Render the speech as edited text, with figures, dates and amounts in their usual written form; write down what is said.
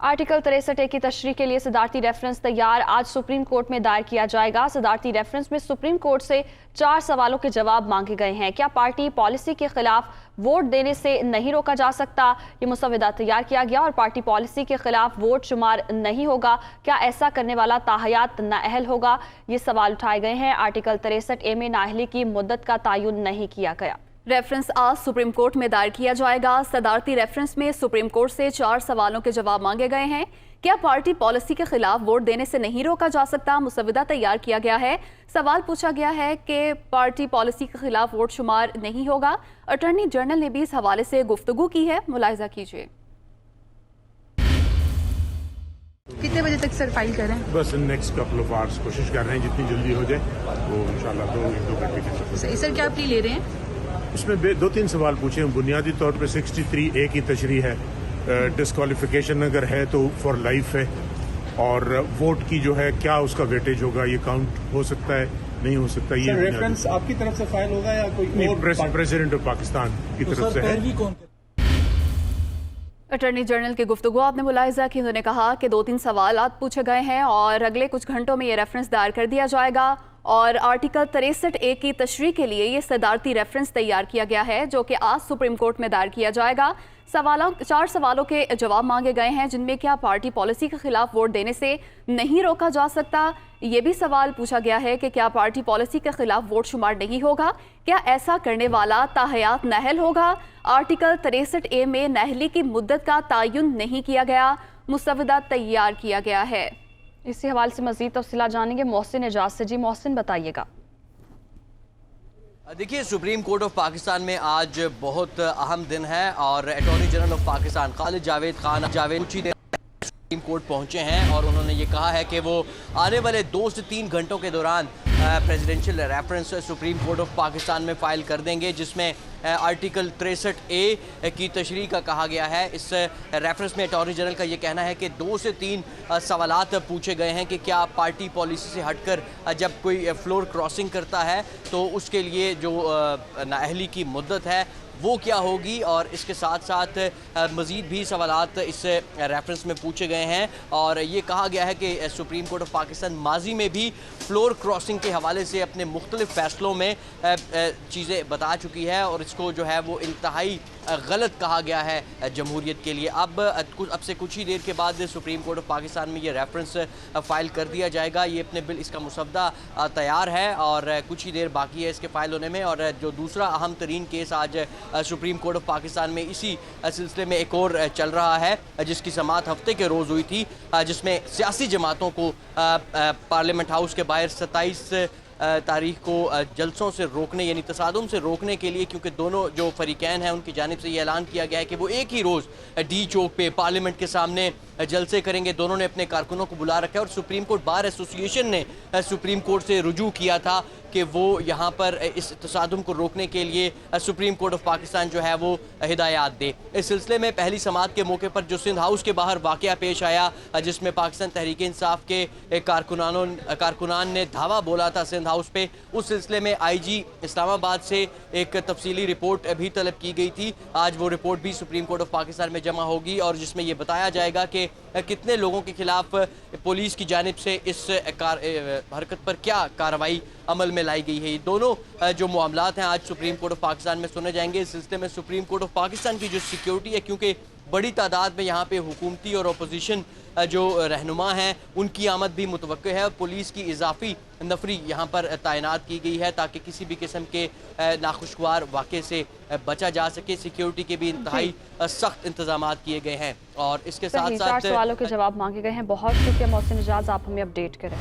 Article 63 की तशरीह के लिए सदारती रेफरेंस तैयार, आज सुप्रीम कोर्ट में दायर किया जाएगा। सदारती रेफरेंस में सुप्रीम कोर्ट से 4 सवालों के जवाब मांगे गए हैं। क्या पार्टी पॉलिसी के खिलाफ वोट देने से नहीं रोका जा सकता? ये मुसव्वदा तैयार किया गया और पार्टी पॉलिसी के खिलाफ वोट शुमार नहीं होगा। क्या ऐसा करने वाला ताहयात नाअहल होगा? ये सवाल उठाए गए हैं। आर्टिकल 63A में नाअहली की मुद्दत का तयन नहीं किया गया। रेफरेंस आज सुप्रीम कोर्ट में दायर किया जाएगा। सदारती रेफरेंस में सुप्रीम कोर्ट से 4 सवालों के जवाब मांगे गए हैं। क्या पार्टी पॉलिसी के खिलाफ वोट देने से नहीं रोका जा सकता? मुसव्वदा तैयार किया गया है। सवाल पूछा गया है कि पार्टी पॉलिसी के खिलाफ वोट शुमार नहीं होगा। अटॉर्नी जनरल ने भी इस हवाले से गुफ्तगू की है, मुलाहिजा कीजिए। कितने बजे तक सर फाइल करें? बस नेक्स्ट कपल ऑफ आवर्स कोशिश कर रहे हैं जितनी जल्दी हो जाए वो इंशाल्लाह 2 घंटे के अंदर। सर क्या प्ली ले रहे हैं? उसमें 2-3 सवाल पूछे हैं। बुनियादी तौर पे 63A की तशरीह है। डिस्क्वालिफिकेशन अगर है तो फॉर लाइफ है, और वोट की जो है क्या उसका वेटेज होगा, ये काउंट हो सकता है नहीं हो सकता। ये रेफरेंस आपकी तरफ से फाइल होगा या कोई और प्रेसिडेंट ऑफ पाकिस्तान की तरफ से है। अटॉर्नी जनरल की गुफ्तगू आपने मुलाहिजा की। उन्होंने कहा कि 2-3 सवाल पूछे गए हैं और अगले कुछ घंटों में ये रेफरेंस दायर कर दिया जाएगा। और आर्टिकल 63A की तशरीह के लिए ये सदारती रेफरेंस तैयार किया गया है, जो कि आज सुप्रीम कोर्ट में दायर किया जाएगा। 4 सवालों के जवाब मांगे गए हैं, जिनमें क्या पार्टी पॉलिसी के खिलाफ वोट देने से नहीं रोका जा सकता? ये भी सवाल पूछा गया है कि क्या पार्टी पॉलिसी के खिलाफ वोट शुमार नहीं होगा? क्या ऐसा करने वाला ताहयात नाअहल होगा? आर्टिकल 63A में नाअहली की मुद्दत का तयन नहीं किया गया। मुसव्वदा तैयार किया गया है। इसी हवाले से मजीद तफसीलात जानेंगे मोहसिन एजाज से। जी मोहसिन, बताइएगा। देखिए, सुप्रीम कोर्ट ऑफ पाकिस्तान में आज बहुत अहम दिन है और attorney general of Pakistan Khalid Javed Khan कुछ ही देर सुप्रीम कोर्ट पहुंचे हैं और उन्होंने ये कहा है कि वो आने वाले 2 से 3 घंटों के दौरान presidential reference supreme court of Pakistan में फ़ाइल कर देंगे, जिसमें आर्टिकल 63A की तशरीह का कहा गया है। इस रेफरेंस में अटॉर्नी जनरल का ये कहना है कि 2 से 3 सवालात पूछे गए हैं कि क्या पार्टी पॉलिसी से हटकर जब कोई फ्लोर क्रॉसिंग करता है तो उसके लिए जो नाअहली की मुद्दत है वो क्या होगी, और इसके साथ साथ मज़ीद भी सवालात इस रेफरेंस में पूछे गए हैं। और ये कहा गया है कि सुप्रीम कोर्ट ऑफ पाकिस्तान माजी में भी फ्लोर क्रॉसिंग के हवाले से अपने मुख्तलिफ फ़ैसलों में चीज़ें बता चुकी है और इसको जो है वो इंतहाई गलत कहा गया है जमहूरियत के लिए। अब से कुछ ही देर के बाद सुप्रीम कोर्ट ऑफ पाकिस्तान में ये रेफरेंस फ़ाइल कर दिया जाएगा। ये अपने बिल इसका मुसव्वदा तैयार है और कुछ ही देर बाकी है इसके फ़ाइल होने में। और जो दूसरा अहम तरीन केस आज सुप्रीम कोर्ट ऑफ पाकिस्तान में इसी सिलसिले में एक और चल रहा है, जिसकी समाअत हफ्ते के रोज़ हुई थी, जिसमें सियासी जमातों को पार्लियामेंट हाउस के बाहर 27 तारीख को जलसों से रोकने यानी तसादुम से रोकने के लिए, क्योंकि दोनों जो फरीकैन हैं उनकी जानिब से ये ऐलान किया गया है कि वो एक ही रोज़ डी चौक पे पार्लियामेंट के सामने जलसे करेंगे। दोनों ने अपने कारकुनों को बुला रखा है और सुप्रीम कोर्ट बार एसोसिएशन ने सुप्रीम कोर्ट से रुजू किया था कि वो यहाँ पर इस तसादुम को रोकने के लिए सुप्रीम कोर्ट ऑफ पाकिस्तान जो है वो हिदायत दे। इस सिलसिले में पहली समाअत के मौके पर जो सिंध हाउस के बाहर वाक़या पेश आया, जिसमें पाकिस्तान तहरीक इंसाफ के कारकुनान ने धावा बोला था सिंध हाउस पे, उस सिलसिले में IG इस्लामाबाद से एक तफसीली रिपोर्ट भी तलब की गई थी। आज वो रिपोर्ट भी सुप्रीम कोर्ट ऑफ पाकिस्तान में जमा होगी और जिसमें ये बताया जाएगा कि कितने लोगों के खिलाफ पुलिस की जानिब से इस हरकत पर क्या कार्रवाई अमल में लाई गई है। ये दोनों जो मामलात हैं आज सुप्रीम कोर्ट ऑफ पाकिस्तान में सुने जाएंगे। इस सिलसिले में सुप्रीम कोर्ट ऑफ पाकिस्तान की जो सिक्योरिटी है, क्योंकि बड़ी तादाद में यहाँ पे हुकूमती और अपोजिशन जो रहनुमा हैं उनकी आमद भी मुतवक्किल है और पुलिस की इजाफी नफरी यहाँ पर तैनात की गई है ताकि किसी भी किस्म के नाखुशगवार वाक़े से बचा जा सके। सिक्योरिटी के भी इंतहाई सख्त इंतजाम किए गए हैं और इसके साथ साथ 4 सवालों के जवाब मांगे गए हैं। बहुत शुक्रिया मोहसिन एजाज, आप हमें अपडेट करें।